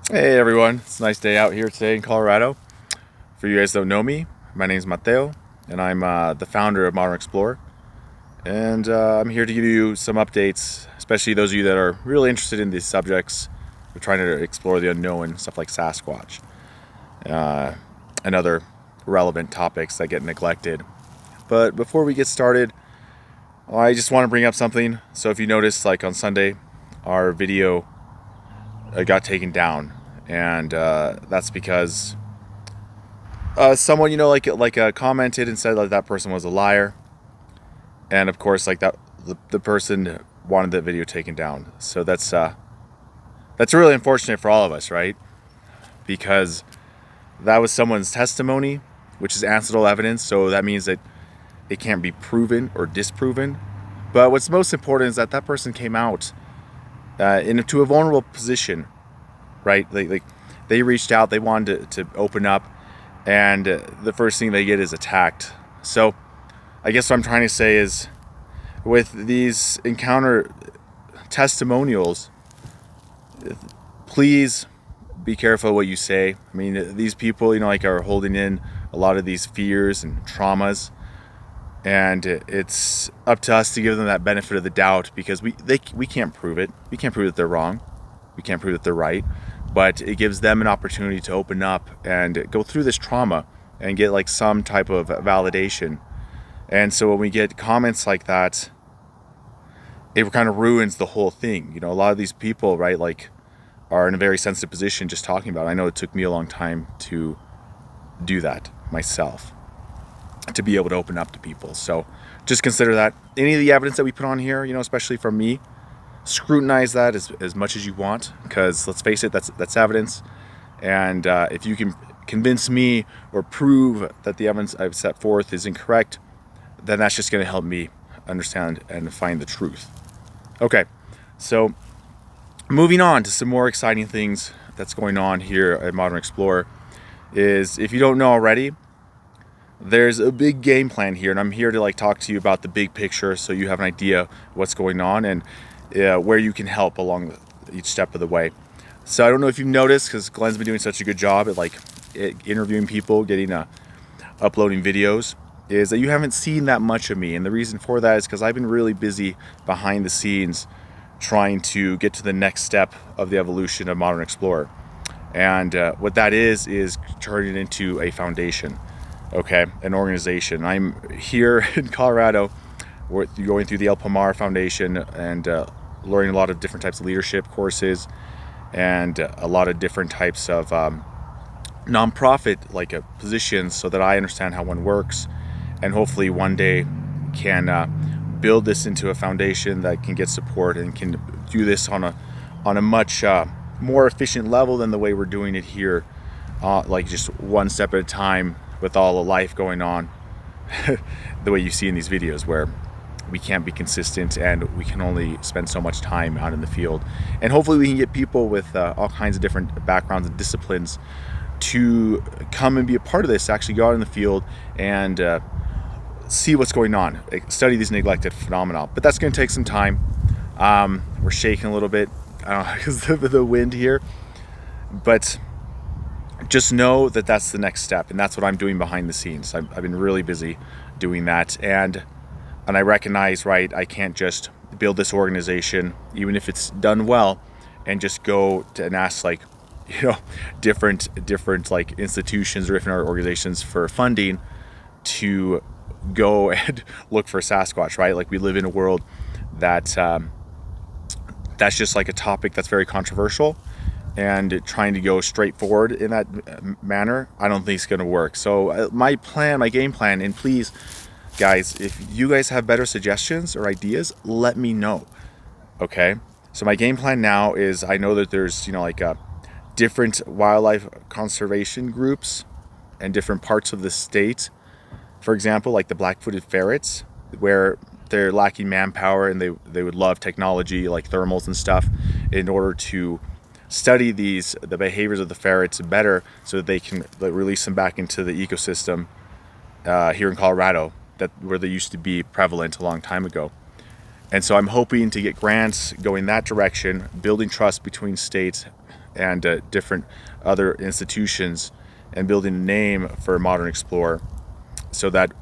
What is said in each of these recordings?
Hey everyone, it's a nice day out here today in Colorado. For you guys that don't know me, my name is Mateo, and I'm the founder of Modern Explorer. And I'm here to give you some updates, especially those of you that are really interested in these subjects. We're trying to explore the unknown, stuff like Sasquatch, uh, and other relevant topics that get neglected. But before we get started, I just want to bring up something. So if you notice, like on Sunday, our video got taken down, and that's because someone commented and said that person was a liar, and of course like that the person wanted that video taken down. So that's really unfortunate for all of us, right? Because that was someone's testimony, which is ancestral evidence, so that means that it can't be proven or disproven. But what's most important is that that person came out into a vulnerable position, right? Like they reached out, they wanted to open up, and the first thing they get is attacked. So I guess what I'm trying to say is, with these encounter testimonials, please be careful what you say. I mean, these people, are holding in a lot of these fears and traumas, and it's up to us to give them that benefit of the doubt, because we can't prove it. We can't prove that they're wrong. We can't prove that they're right, but it gives them an opportunity to open up and go through this trauma and get like some type of validation. And so when we get comments like that, it kind of ruins the whole thing. A lot of these people, right, like, are in a very sensitive position just talking about it. I know it took me a long time to do that myself, to be able to open up to people. So just consider that. Any of the evidence that we put on here, especially from me, scrutinize that as much as you want, because let's face it, that's evidence. And if you can convince me or prove that the evidence I've set forth is incorrect, then that's just going to help me understand and find the truth. Okay, so moving on to some more exciting things that's going on here at Modern Explorer is, if you don't know already, there's a big game plan here, and I'm here to talk to you about the big picture, so you have an idea what's going on and where you can help along each step of the way. So I don't know if you've noticed, because Glenn's been doing such a good job at interviewing people, uploading videos, is that you haven't seen that much of me. And the reason for that is because I've been really busy behind the scenes trying to get to the next step of the evolution of Modern Explorer. And what that is turning it into a foundation, okay, an organization. I'm here in Colorado, we're going through the El Pomar Foundation and learning a lot of different types of leadership courses and a lot of different types of nonprofit positions, so that I understand how one works, and hopefully one day can build this into a foundation that can get support and can do this on a much more efficient level than the way we're doing it here, just one step at a time with all the life going on, the way you see in these videos, where we can't be consistent and we can only spend so much time out in the field. And hopefully we can get people with all kinds of different backgrounds and disciplines to come and be a part of this, actually go out in the field and see what's going on, study these neglected phenomena. But that's going to take some time. We're shaking a little bit, I don't know, because of the wind here, but just know that that's the next step, and that's what I'm doing behind the scenes. I've been really busy doing that, and I recognize, right, I can't just build this organization, even if it's done well, and just go to and ask different institutions or different organizations for funding to go and look for Sasquatch, right? Like, we live in a world that that's just a topic that's very controversial, and trying to go straight forward in that manner, I don't think it's going to work. So my game plan, and please guys, if you guys have better suggestions or ideas, let me know. Okay, so my game plan now is, I know that there's different wildlife conservation groups and different parts of the state, for example, like the black-footed ferrets, where they're lacking manpower and they would love technology like thermals and stuff in order to study the behaviors of the ferrets better, so that they can release them back into the ecosystem here in Colorado, where they used to be prevalent a long time ago. And so I'm hoping to get grants going that direction, building trust between states and different other institutions, and building a name for Modern Explorer, so that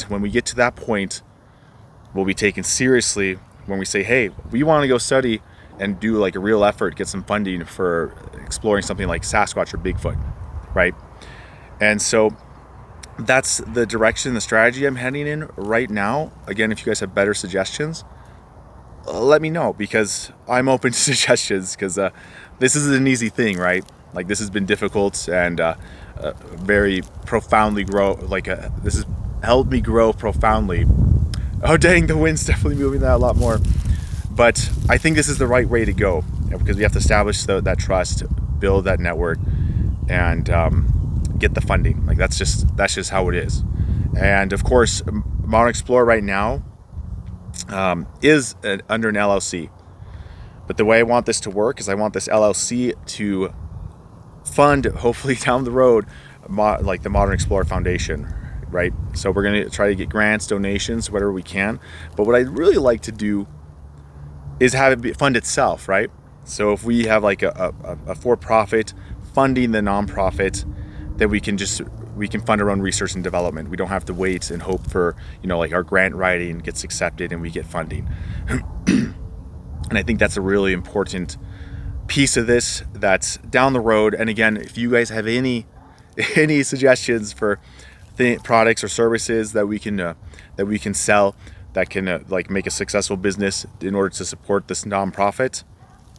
when we get to that point, we'll be taken seriously when we say, hey, we want to go study and do like a real effort, get some funding for exploring something like Sasquatch or Bigfoot, right? And so that's the direction, the strategy I'm heading in right now. Again, if you guys have better suggestions, let me know, because I'm open to suggestions, because this isn't an easy thing, right? Like, this has been difficult and very profoundly this has helped me grow profoundly. Oh dang, the wind's definitely moving that a lot more. But I think this is the right way to go, because we have to establish that trust, build that network, and get the funding. Like, that's just how it is. And of course, Modern Explorer right now is under an LLC. But the way I want this to work is I want this LLC to fund, hopefully down the road, like the Modern Explorer Foundation, right? So we're going to try to get grants, donations, whatever we can. But what I'd really like to do is have it fund itself, right? So if we have like a for-profit funding the nonprofit, then we can fund our own research and development. We don't have to wait and hope for, like our grant writing gets accepted and we get funding. And I think that's a really important piece of this that's down the road. And again, if you guys have any suggestions for products or services that we can sell, that can like make a successful business in order to support this nonprofit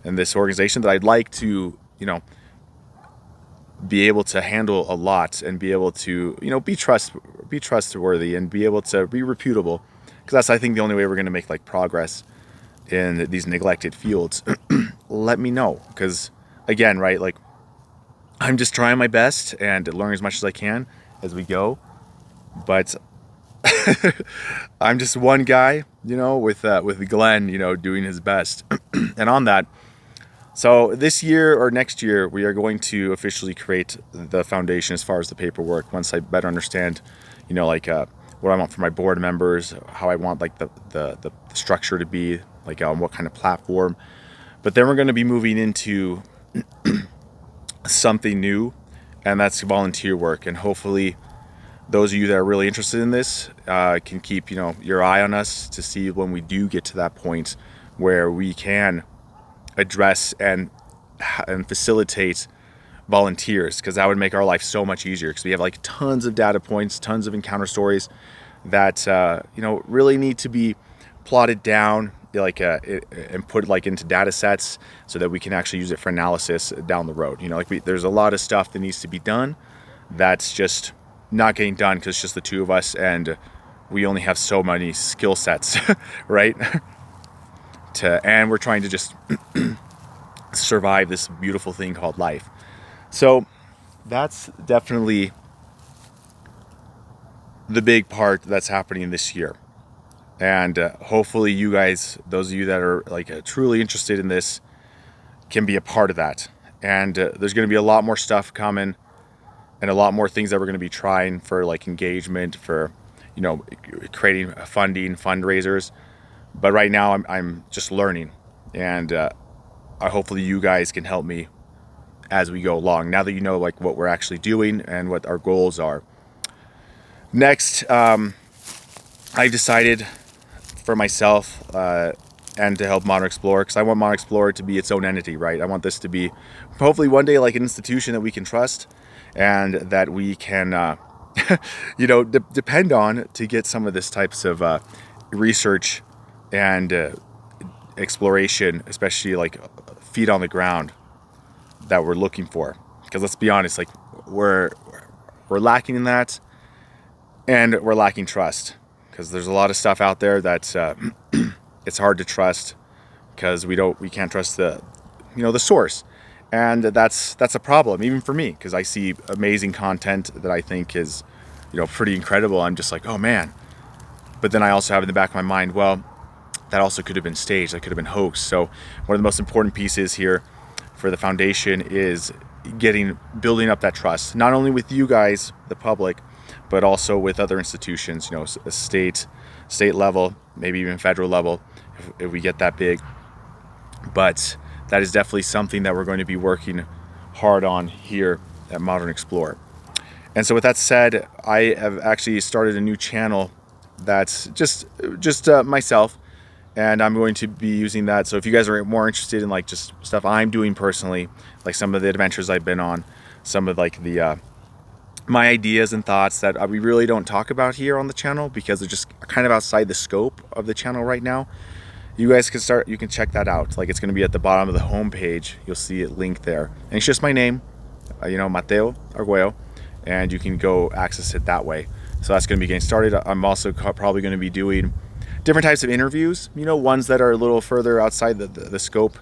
and this organization, that I'd like to, be able to handle a lot and be able to, be trustworthy and be able to be reputable, because that's, I think, the only way we're going to make like progress in these neglected fields. Let me know, because again, right, like, I'm just trying my best and learn as much as I can as we go, but I'm just one guy, with Glenn, doing his best. And on that, so this year or next year, we are going to officially create the foundation as far as the paperwork, once I better understand, what I want for my board members, how I want like the structure to be, like on what kind of platform. But then we're going to be moving into something new, and that's volunteer work. And hopefully those of you that are really interested in this can keep, your eye on us to see when we do get to that point where we can address and facilitate volunteers, because that would make our life so much easier, because we have like tons of data points, tons of encounter stories that really need to be plotted down, like and put like into data sets, so that we can actually use it for analysis down the road. There's a lot of stuff that needs to be done that's just not getting done because it's just the two of us and we only have so many skill sets, right? And we're trying to just survive this beautiful thing called life. So that's definitely the big part that's happening this year. And hopefully you guys, those of you that are like truly interested in this, can be a part of that. And there's going to be a lot more stuff coming, and a lot more things that we're going to be trying for like engagement, for creating funding, fundraisers. But right now I'm just learning, and hopefully you guys can help me as we go along, now that you know like what we're actually doing and what our goals are. Next, I've decided for myself and to help Modern Explorer, because I want Modern Explorer to be its own entity, right? I want this to be hopefully one day like an institution that we can trust and that we can depend on to get some of this types of research and exploration, especially like feet on the ground, that we're looking for. Because let's be honest, like we're lacking in that, and we're lacking trust, because there's a lot of stuff out there that it's hard to trust, because we can't trust the source, and that's a problem even for me, because I see amazing content that I think is pretty incredible. I'm just like, oh man. But then I also have in the back of my mind, well, that also could have been staged, that could have been hoaxed. So one of the most important pieces here for the foundation is building up that trust, not only with you guys, the public, but also with other institutions, a state level, maybe even federal level, if we get that big. But that is definitely something that we're going to be working hard on here at Modern Explorer. And so with that said, I have actually started a new channel that's just myself, and I'm going to be using that. So if you guys are more interested in like just stuff I'm doing personally, like some of the adventures I've been on, some of like the my ideas and thoughts that we really don't talk about here on the channel because they're just kind of outside the scope of the channel right now, you guys can check that out. Like, it's going to be at the bottom of the home page. You'll see it linked there, and it's just my name, Mateo Arguello, and you can go access it that way. So that's going to be getting started. I'm also probably going to be doing different types of interviews, ones that are a little further outside the scope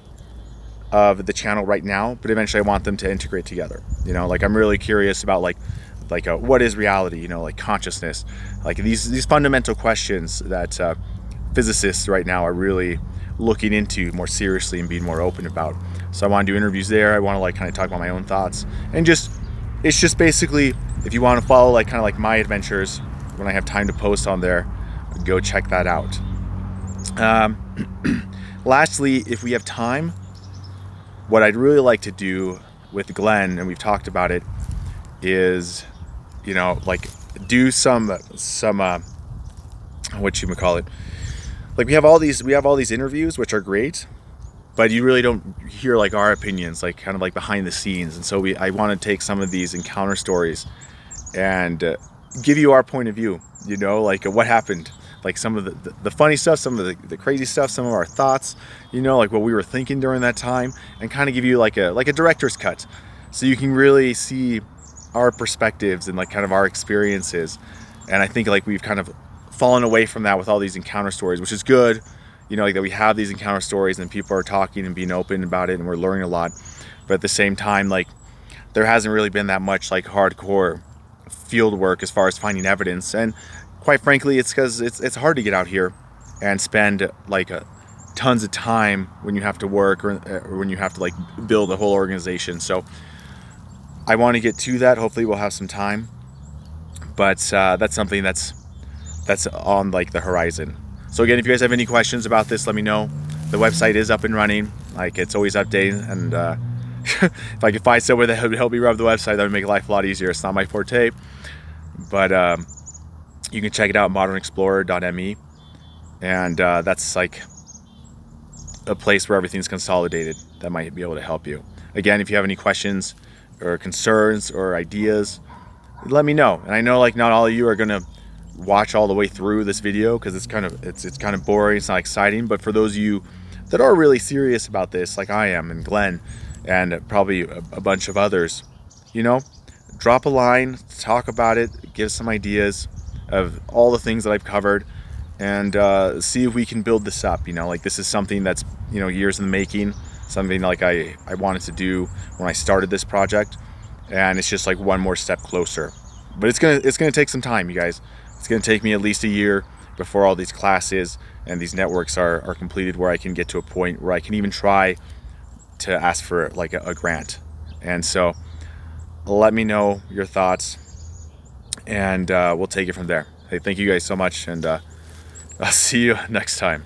of the channel right now, but eventually I want them to integrate together. Like, I'm really curious about like what is reality, like consciousness, like these fundamental questions that physicists right now are really looking into more seriously and being more open about. So I want to do interviews there. I want to like kind of talk about my own thoughts, and it's just basically, if you want to follow like kind of like my adventures when I have time to post on there, go check that out. Lastly, if we have time, what I'd really like to do with Glenn, and we've talked about it, is like do some whatchamacallit, like we have all these interviews, which are great, but you really don't hear like our opinions, like kind of like behind the scenes. And so I want to take some of these encounter stories and give you our point of view, like what happened, like some of the funny stuff, some of the crazy stuff, some of our thoughts, like what we were thinking during that time, and kind of give you like a director's cut, so you can really see our perspectives and like kind of our experiences. And I think like we've kind of fallen away from that with all these encounter stories, which is good, like that we have these encounter stories and people are talking and being open about it and we're learning a lot. But at the same time, like there hasn't really been that much like hardcore field work as far as finding evidence. And quite frankly, it's because it's hard to get out here and spend like tons of time when you have to work or when you have to like build a whole organization. So I want to get to that. Hopefully we'll have some time, but that's something that's on like the horizon. So again, if you guys have any questions about this, let me know. The website is up and running. Like, it's always updating, and if I could find somewhere that would help me run the website, that would make life a lot easier. It's not my forte, but you can check it out, modernexplorer.me, and that's like a place where everything's consolidated that might be able to help you. Again, if you have any questions or concerns or ideas, let me know. And I know like not all of you are gonna watch all the way through this video because it's kind of boring, it's not exciting. But for those of you that are really serious about this, like I am, and Glenn, and probably a bunch of others, drop a line, talk about it, give some ideas of all the things that I've covered, and see if we can build this up. Like, this is something that's years in the making, something like I wanted to do when I started this project, and it's just like one more step closer. But it's gonna take some time, you guys. It's gonna take me at least a year before all these classes and these networks are completed, where I can get to a point where I can even try to ask for like a grant. And so let me know your thoughts, and we'll take it from there. Hey, thank you guys so much, and I'll see you next time.